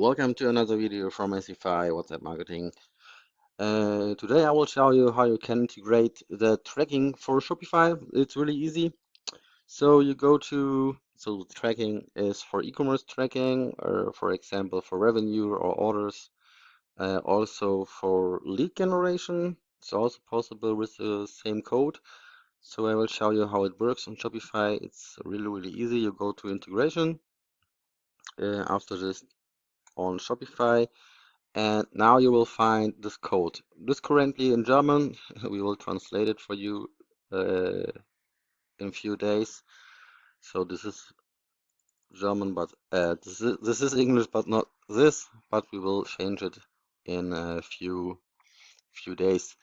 Welcome to another video from Messify WhatsApp marketing. Today I will show you how you can integrate the tracking for Shopify. It's really easy. So you go to, so the tracking is for e-commerce tracking, or for example for revenue or orders, also for lead generation. It's also possible with the same code. So I will show you how it works on Shopify. It's really easy. You go to integration. After this on Shopify. And now you will find this code. This currently in German. We will translate it for you in a few days. So this is German, but this is English, but not this. But we will change it in a few days.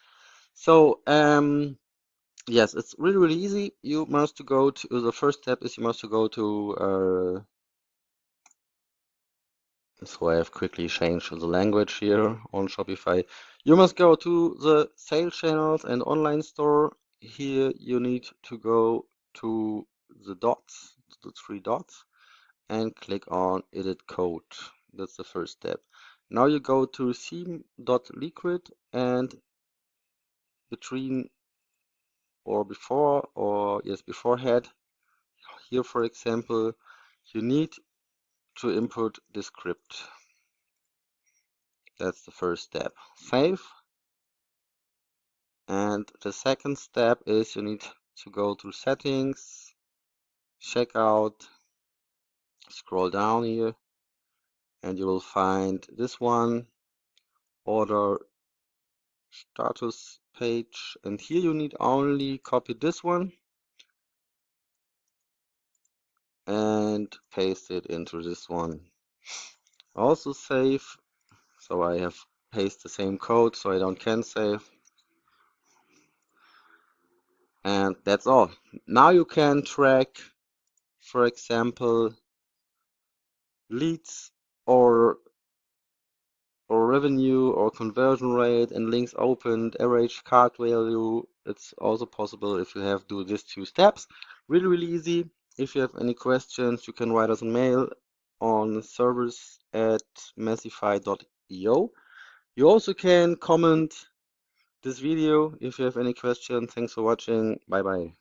So yes, it's really easy. You must go to the first step is you must go to so I have quickly changed the language here on Shopify. You must go to the sales channels and online store. Here you need to go to the dots, the three dots, and click on edit code. That's the first step. Now you go to theme.liquid and between or before or yes, beforehand. Here, for example, you need to input the script. That's the first step. Save. And the second step is you need to go to settings, checkout, scroll down here, and you will find this one, order status page. And here you need only copy this one and paste it into this one. Also save. So I have pasted the same code so I don't can save. And that's all. Now you can track, for example, leads or revenue or conversion rate and links opened, average cart value. It's also possible if you have do these two steps. Really easy. If you have any questions, you can write us a mail on service@messify.io. You also can comment this video if you have any questions. Thanks for watching. Bye bye.